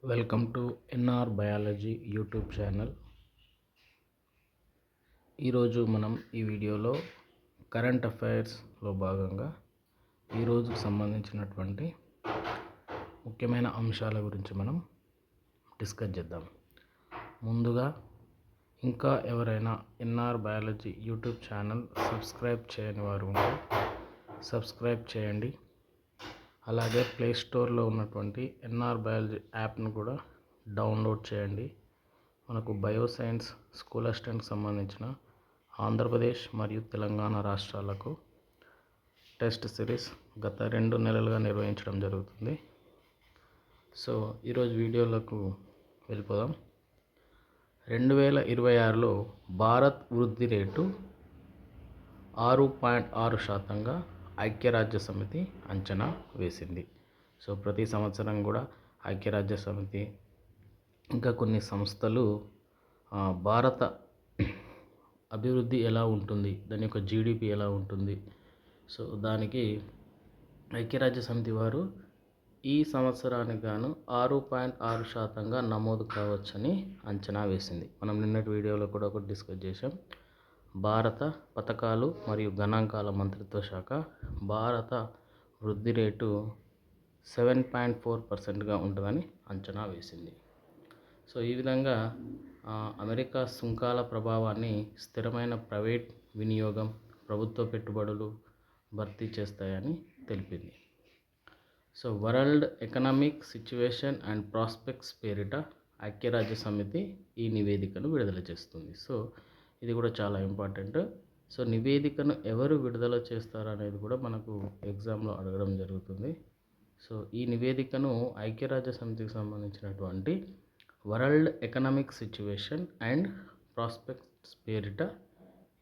Welcome to NR biology YouTube channel. ఈరోజు మనం ఈ వీడియోలో కరెంట్ అఫైర్స్లో భాగంగా ఈరోజుకు సంబంధించినటువంటి ముఖ్యమైన అంశాల గురించి మనం డిస్కస్ చేద్దాం. ముందుగా ఇంకా ఎవరైనా NR biology YouTube channel subscribe చేయని వారు ఉంటే సబ్స్క్రైబ్ చేయండి. అలాగే ప్లే స్టోర్లో ఉన్నటువంటి ఎన్ఆర్ బయాలజీ యాప్ను కూడా డౌన్లోడ్ చేయండి. మనకు బయోసైన్స్ స్కూల్ అసిస్టెంట్కి సంబంధించిన ఆంధ్రప్రదేశ్ మరియు తెలంగాణ రాష్ట్రాలకు టెస్ట్ సిరీస్ గత 2 నెలలుగా నిర్వహించడం జరుగుతుంది. సో ఈరోజు వీడియోలకు వెళ్ళిపోదాం. 2026లో భారత్ వృద్ధి రేటు 6.6%గా ఐక్యరాజ్య సమితి అంచనా వేసింది. సో ప్రతి సంవత్సరం కూడా ఐక్యరాజ్య సమితి ఇంకా కొన్ని సంస్థలు భారత అభివృద్ధి ఎలా ఉంటుంది, దాని యొక్క జీడిపి ఎలా ఉంటుంది, సో దానికి ఐక్యరాజ్య సమితి వారు ఈ సంవత్సరానికి గాను 6.6%గా నమోదు కావచ్చని అంచనా వేసింది. మనం నిన్నటి వీడియోలో కూడా ఒకటి డిస్కస్ చేసాం. భారత పథకాలు మరియు గణాంకాల మంత్రిత్వ శాఖ భారత వృద్ధి రేటు 7.4%గా ఉంటుందని అంచనా వేసింది. సో ఈ విధంగా అమెరికా సుంకాల ప్రభావాన్ని స్థిరమైన ప్రైవేట్ వినియోగం, ప్రభుత్వ పెట్టుబడులు భర్తీ చేస్తాయని తెలిపింది. So world economic situation and prospects పేరిట ఐక్యరాజ్య సమితి ఈ నివేదికను విడుదల చేస్తుంది. సో ఇది కూడా చాలా ఇంపార్టెంట్. సో నివేదికను ఎవరు విడుదల చేస్తారు అనేది కూడా మనకు ఎగ్జామ్లో అడగడం జరుగుతుంది. సో ఈ నివేదికను ఐక్యరాజ్య సమితికి సంబంధించినటువంటి world economic situation and prospects పేరిట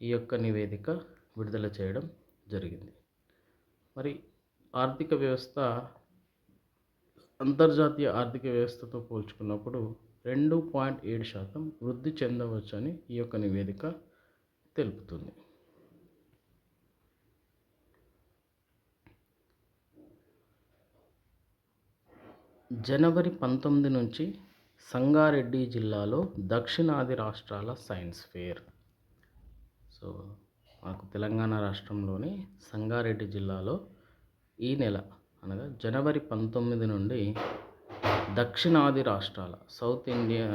ఈ యొక్క నివేదిక విడుదల చేయడం జరిగింది. మరి ఆర్థిక వ్యవస్థ అంతర్జాతీయ ఆర్థిక వ్యవస్థతో పోల్చుకున్నప్పుడు 2.7% వృద్ధి చెందవచ్చని ఈ యొక్క నివేదిక తెలుపుతుంది. జనవరి 19 నుంచి సంగారెడ్డి జిల్లాలో దక్షిణాది రాష్ట్రాల సైన్స్ ఫేర్. సో మాకు తెలంగాణ రాష్ట్రంలోని సంగారెడ్డి జిల్లాలో ఈ నెల అనగా జనవరి 19 నుండి దక్షిణాది రాష్ట్రాల south India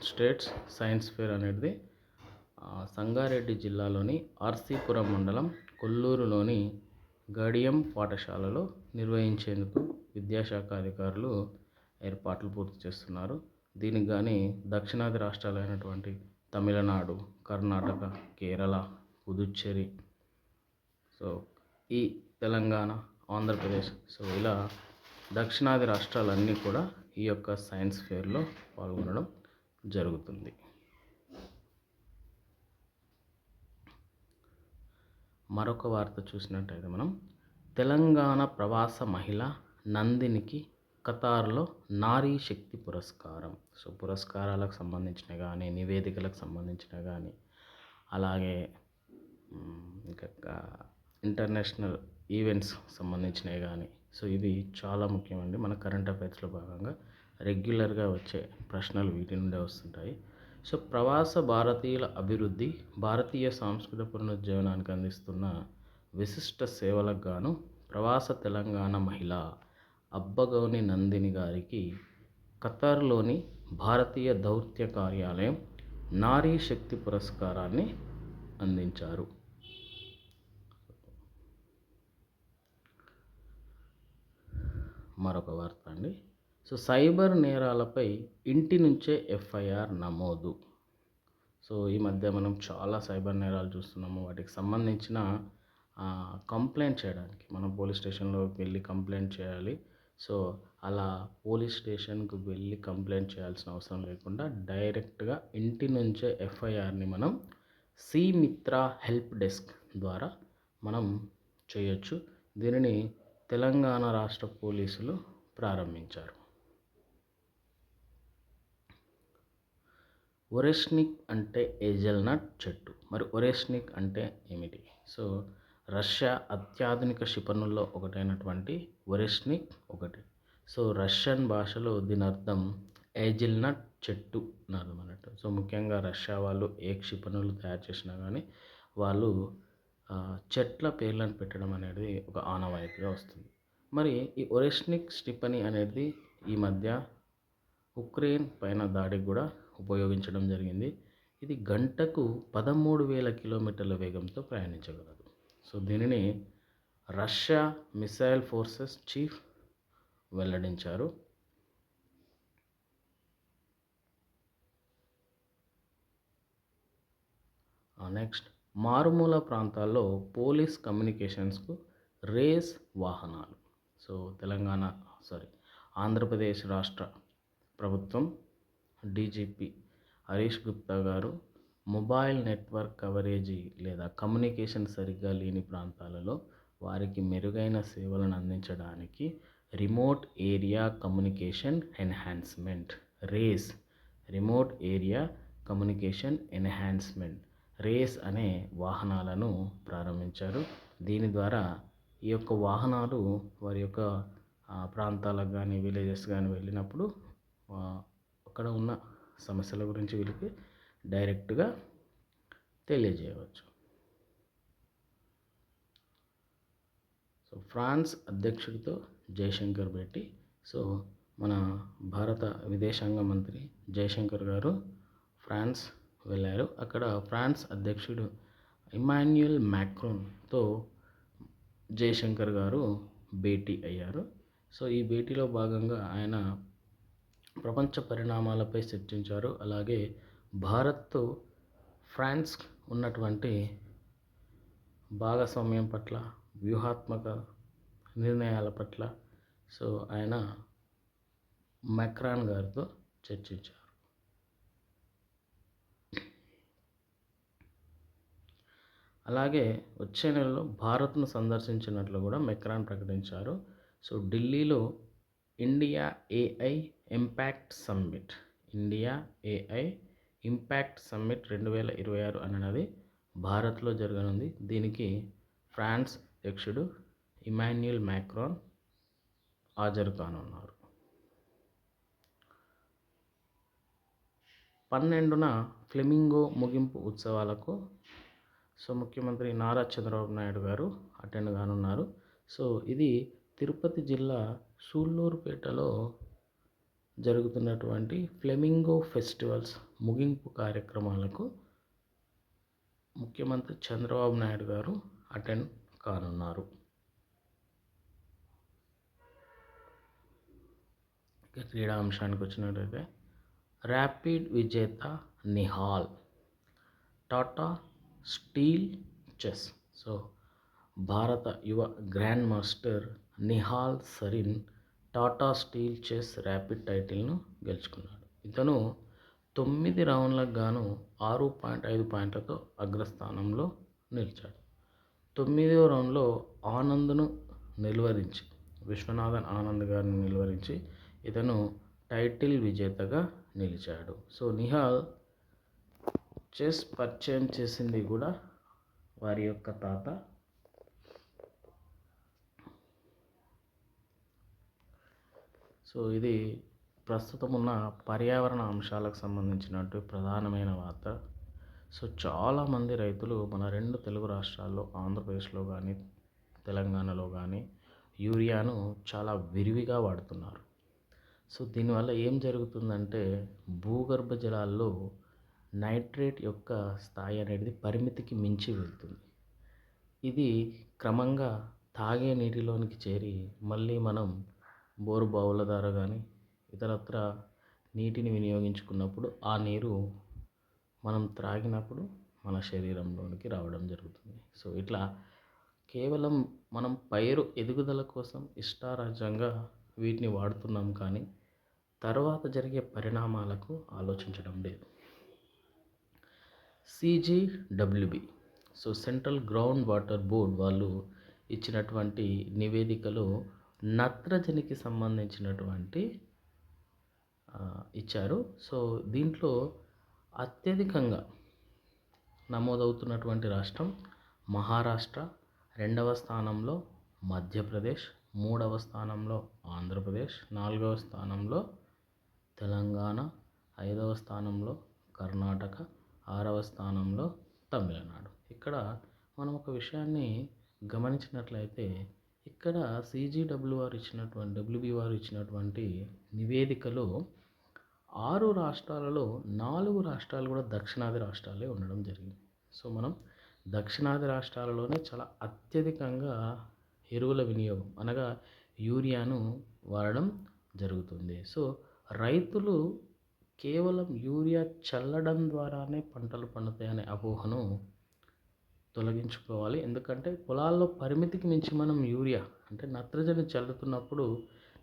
states science fair అనేది సంగారెడ్డి జిల్లాలోని ఆర్సీపురం మండలం కొల్లూరులోని గడియం పాఠశాలలో నిర్వహించేందుకు విద్యాశాఖ అధికారులు ఏర్పాట్లు పూర్తి చేస్తున్నారు. దీనికి కానీ దక్షిణాది రాష్ట్రాలైనటువంటి తమిళనాడు, కర్ణాటక, కేరళ, పుదుచ్చేరి, సో ఈ తెలంగాణ, ఆంధ్రప్రదేశ్, సో ఇలా దక్షిణాది రాష్ట్రాలన్నీ కూడా ఈ యొక్క సైన్స్ ఫేర్లో పాల్గొనడం జరుగుతుంది. మరొక వార్త చూసినట్టయితే మనం తెలంగాణ ప్రవాస మహిళ నందినికి ఖతార్లో నారీ శక్తి పురస్కారం. సో పురస్కారాలకు సంబంధించిన కానీ, నివేదికలకు సంబంధించిన కానీ, అలాగే ఇంకా ఇంటర్నేషనల్ ఈవెంట్స్ సంబంధించినవి కానీ, సో ఇవి చాలా ముఖ్యమండి. మన కరెంట్ అఫైర్స్లో భాగంగా రెగ్యులర్గా వచ్చే ప్రశ్నలు వీటి నుండే వస్తుంటాయి. సో ప్రవాస భారతీయుల అభివృద్ధి, భారతీయ సాంస్కృతిక పునరుజ్జీవనానికి అందిస్తున్న విశిష్ట సేవలకు గాను ప్రవాస తెలంగాణ మహిళ అబ్బగౌని నందిని గారికి ఖతార్లోని భారతీయ దౌత్య కార్యాలయం నారీ శక్తి పురస్కారాన్ని అందించారు. మరొక వార్త అండి. సో సైబర్ నేరాలపై ఇంటి నుంచే ఎఫ్ఐఆర్ నమోదు. సో ఈ మధ్య మనం చాలా సైబర్ నేరాలు చూస్తున్నాము. వాటికి సంబంధించిన కంప్లైంట్ చేయడానికి మనం పోలీస్ స్టేషన్లోకి వెళ్ళి కంప్లైంట్ చేయాలి. సో అలా పోలీస్ స్టేషన్కి వెళ్ళి కంప్లైంట్ చేయాల్సిన అవసరం లేకుండా డైరెక్ట్గా ఇంటి నుంచే ఎఫ్ఐఆర్ని మనం మిత్ర హెల్ప్ డెస్క్ ద్వారా మనం చేయొచ్చు. దీనిని తెలంగాణ రాష్ట్ర పోలీసులు ప్రారంభించారు. ఒరెష్నిక్ అంటే ఏజల్నట్ చెట్టు. మరి ఒరెష్నిక్ అంటే ఏమిటి? సో రష్యా అత్యాధునిక క్షిపణుల్లో ఒకటైనటువంటి ఒరెష్నిక్ ఒకటి. సో రష్యన్ భాషలో దీని అర్థం ఏజిల్నట్ చెట్టు నాదం అన్నట్టు. సో ముఖ్యంగా రష్యా వాళ్ళు ఏ క్షిపణులు తయారు చేసినా కానీ వాళ్ళు చెట్ల పేర్లను పెట్టడం అనేది ఒక ఆనవాయితీగా వస్తుంది. మరి ఈ ఒరెష్నిక్ స్టిపని అనేది ఈ మధ్య ఉక్రెయిన్ పైన దాడికి కూడా ఉపయోగించడం జరిగింది. ఇది గంటకు 13,000 కిలోమీటర్ల వేగంతో ప్రయాణించగలదు. సో దీనిని రష్యా మిసైల్ ఫోర్సెస్ చీఫ్ వెల్లడించారు. నెక్స్ట్, మారుమూల ప్రాంతాల్లో పోలీస్ కమ్యూనికేషన్స్కు రేస్ వాహనాలు. సో ఆంధ్రప్రదేశ్ రాష్ట్ర ప్రభుత్వం డీజీపీ హరీష్ గుప్తా గారు మొబైల్ నెట్వర్క్ కవరేజీ లేదా కమ్యూనికేషన్ సరిగ్గా లేని ప్రాంతాలలో వారికి మెరుగైన సేవలను అందించడానికి remote area communication enhancement remote area communication enhancement RACE అనే వాహనాలను ప్రారంభించారు. దీని ద్వారా ఈ యొక్క వాహనాలు వారి యొక్క ప్రాంతాలకు కానీ విలేజెస్ కానీ వెళ్ళినప్పుడు అక్కడ ఉన్న సమస్యల గురించి వీళ్ళకి డైరెక్ట్గా తెలియజేయవచ్చు. సో ఫ్రాన్స్ అధ్యక్షుడితో జయశంకర్ భేటీ. సో మన భారత విదేశాంగ మంత్రి జయశంకర్ గారు ఫ్రాన్స్ వెళ్ళారు. అక్కడ ఫ్రాన్స్ అధ్యక్షుడు ఇమాన్యుయల్ మ్యాక్రోన్తో జయశంకర్ గారు భేటీ అయ్యారు. సో ఈ భేటీలో భాగంగా ఆయన ప్రపంచ పరిణామాలపై చర్చించారు. అలాగే భారత్తో ఫ్రాన్స్ ఉన్నటువంటి భాగస్వామ్యం పట్ల, వ్యూహాత్మక నిర్ణయాల పట్ల సో ఆయన మ్యాక్రాన్ గారితో చర్చించారు. అలాగే వచ్చే నెలలో భారత్ను సందర్శించినట్లు కూడా మెక్రాన్ ప్రకటించారు. సో ఢిల్లీలో ఇండియా ఏఐ ఇంపాక్ట్ సమ్మిట్ 2026 అనేది భారత్లో జరగనుంది. దీనికి ఫ్రాన్స్ అధ్యక్షుడు ఇమాన్యుయల్ మ్యాక్రాన్ హాజరు కానున్నారు. 12న ఫ్లెమింగో ముగింపు ఉత్సవాలకు సో ముఖ్యమంత్రి నారా చంద్రబాబు నాయుడు గారు అటెండ్ కానున్నారు. సో ఇది తిరుపతి జిల్లా సూళ్ళూరుపేటలో జరుగుతున్నటువంటి ఫ్లెమింగో ఫెస్టివల్స్ ముగింపు కార్యక్రమాలకు ముఖ్యమంత్రి చంద్రబాబు నాయుడు గారు అటెండ్ కానున్నారు. ఇక క్రీడా అంశానికి వచ్చినట్లయితే ర్యాపిడ్ విజేత Nihal Tata steel chess. So భారత యువ grand master Nihal Sarin Tata steel chess rapid టైటిల్ను గెలుచుకున్నాడు. ఇతను 9 రౌండ్లకు గాను 6.5 పాయింట్లతో అగ్రస్థానంలో నిలిచాడు. 9వ రౌండ్లో విశ్వనాథన్ ఆనంద్ గారిని నిలువరించి ఇతను టైటిల్ విజేతగా నిలిచాడు. సో నిహాల్ చెస్ పరిచయం చేసింది కూడా వారి యొక్క తాత. సో ఇది ప్రస్తుతం ఉన్న పర్యావరణ అంశాలకు సంబంధించినట్టు ప్రధానమైన వార్త. సో చాలామంది రైతులు మన 2 తెలుగు రాష్ట్రాల్లో ఆంధ్రప్రదేశ్లో కానీ తెలంగాణలో కానీ యూరియాను చాలా విరివిగా వాడుతున్నారు. సో దీనివల్ల ఏం జరుగుతుందంటే భూగర్భ జలాల్లో నైట్రేట్ యొక్క స్థాయి అనేది పరిమితికి మించి వెళ్తుంది. ఇది క్రమంగా తాగే నీటిలోనికి చేరి మళ్ళీ మనం బోరు బావుల ద్వారా కానీ ఇతరత్ర నీటిని వినియోగించుకున్నప్పుడు ఆ నీరు మనం త్రాగినప్పుడు మన శరీరంలోనికి రావడం జరుగుతుంది. సో ఇట్లా కేవలం మనం పైరు ఎదుగుదల కోసం ఇష్టారాజ్యంగా వీటిని వాడుతున్నాం, కానీ తర్వాత జరిగే పరిణామాలకు ఆలోచించడం లేదు. CGWB so central ground water board వాళ్ళు ఇచ్చినటువంటి నివేదికలో నత్రజనికి సంబంధించినటువంటి ఇచ్చారు. సో దీంట్లో అత్యధికంగా నమోదవుతున్నటువంటి రాష్ట్రం మహారాష్ట్ర, 2వ స్థానంలో మధ్యప్రదేశ్, 3వ స్థానంలో ఆంధ్రప్రదేశ్, 4వ స్థానంలో తెలంగాణ 5వ స్థానంలో, కర్ణాటక 6వ స్థానంలో, తమిళనాడు. ఇక్కడ మనం ఒక విషయాన్ని గమనించినట్లయితే ఇక్కడ డబ్ల్యూబీ వారు ఇచ్చినటువంటి నివేదికలో 6 రాష్ట్రాలలో 4 రాష్ట్రాలు కూడా దక్షిణాది రాష్ట్రాలే ఉండడం జరిగింది. సో మనం దక్షిణాది రాష్ట్రాలలోనే చాలా అత్యధికంగా ఎరువుల వినియోగం అనగా యూరియాను వాడడం జరుగుతుంది. సో రైతులు కేవలం యూరియా చల్లడం ద్వారానే పంటలు పండుతాయనే అపోహను తొలగించుకోవాలి. ఎందుకంటే పొలాల్లో పరిమితికి మించి మనం యూరియా అంటే నత్రజని చల్లుతున్నప్పుడు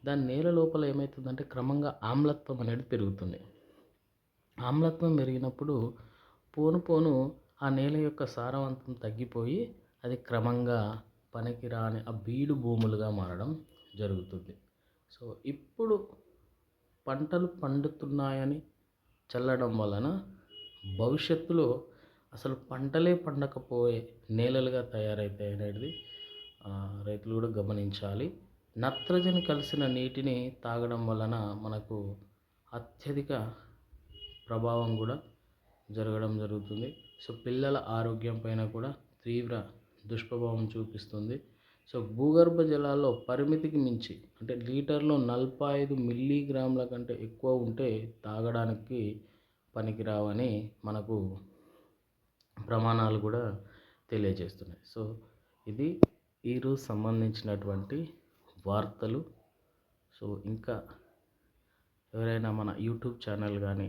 దాని నేల లోపల ఏమవుతుందంటే క్రమంగా ఆమ్లత్వం అనేది పెరుగుతుంది. ఆమ్లత్వం పెరిగినప్పుడు పోను పోను ఆ నేల యొక్క సారవంతం తగ్గిపోయి అది క్రమంగా పనికిరాని ఆ బీడు భూములుగా మారడం జరుగుతుంది. సో ఇప్పుడు పంటలు పండుతున్నాయని చల్లడం వలన భవిష్యత్తులో అసలు పంటలే పండకపోయే నేలలుగా తయారైతాయి అనేది రైతులు కూడా గమనించాలి. నత్రజని కలిసిన నీటిని తాగడం వలన మనకు అత్యధిక ప్రభావం కూడా జరగడం జరుగుతుంది. సో పిల్లల ఆరోగ్యం పైన కూడా తీవ్ర దుష్ప్రభావం చూపిస్తుంది. సో భూగర్భ జలాల్లో పరిమితికి మించి అంటే లీటర్లో 45 మిల్లీగ్రాముల కంటే ఎక్కువ ఉంటే తాగడానికి పనికిరావని మనకు ప్రమాణాలు కూడా తెలియజేస్తున్నాయి. సో ఇది ఈరోజు సంబంధించినటువంటి వార్తలు. సో ఇంకా ఎవరైనా మన యూట్యూబ్ ఛానల్ కానీ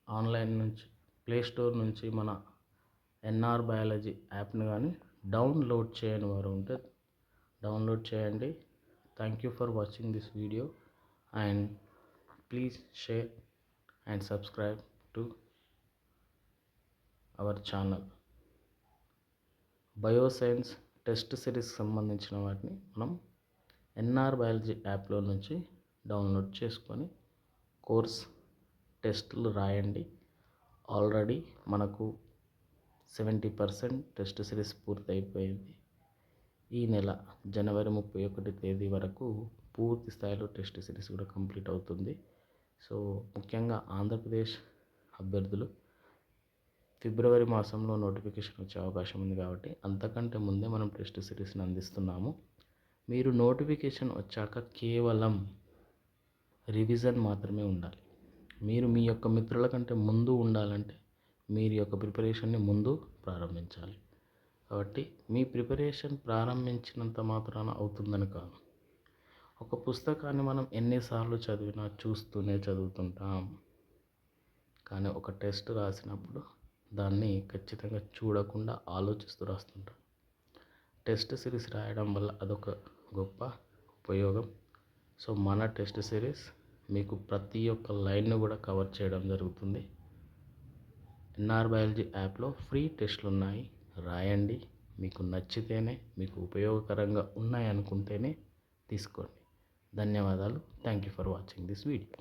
ఆన్లైన్ నుంచి ప్లే స్టోర్ నుంచి మన ఎన్ఆర్ బయాలజీ యాప్ని కానీ డౌన్లోడ్ చేయని వారు ఉంటే డౌన్లోడ్ చేయండి. Thank you for watching this video and please share and subscribe to our channel. Bioscience test series సంబంధించిన వాటిని మనం ఎన్ఆర్ బయాలజీ యాప్లో నుంచి డౌన్లోడ్ చేసుకొని కోర్స్ టెస్టులు రాయండి. ఆల్రెడీ మనకు 70% టెస్ట్ సిరీస్ పూర్తయిపోయింది. ఈ నెల జనవరి 31 తేదీ వరకు పూర్తి స్థాయిలో టెస్ట్ సిరీస్ కూడా కంప్లీట్ అవుతుంది. సో ముఖ్యంగా ఆంధ్రప్రదేశ్ అభ్యర్థులు ఫిబ్రవరి మాసంలో నోటిఫికేషన్ వచ్చే అవకాశం ఉంది కాబట్టి అంతకంటే ముందే మనం టెస్ట్ సిరీస్ని అందిస్తున్నాము. మీరు నోటిఫికేషన్ వచ్చాక కేవలం రివిజన్ మాత్రమే ఉండాలి. మీరు మీ యొక్క మిత్రుల కంటే ముందు ఉండాలంటే మీరు యొక్క ప్రిపరేషన్ని ముందు ప్రారంభించాలి. కాబట్టి మీ ప్రిపరేషన్ ప్రారంభించినంత మాత్రాన అవుతుందని కాదు. ఒక పుస్తకాన్ని మనం ఎన్నిసార్లు చదివినా చూస్తూనే చదువుతుంటాం. కానీ ఒక టెస్ట్ రాసినప్పుడు దాన్ని ఖచ్చితంగా చూడకుండా ఆలోచిస్తూ రాస్తుంటాం. టెస్ట్ సిరీస్ రాయడం వల్ల అదొక గొప్ప ఉపయోగం. సో మన టెస్ట్ సిరీస్ మీకు ప్రతి ఒక్క లైన్ను కూడా కవర్ చేయడం జరుగుతుంది. ఎన్ఆర్ బయాలజీ యాప్లో ఫ్రీ టెస్టులు ఉన్నాయి, రాయండి. మీకు నచ్చితేనే, మీకు ఉపయోగకరంగా ఉన్నాయి అనుకుంటేనే తీసుకోండి. ధన్యవాదాలు. Thank you for watching this video.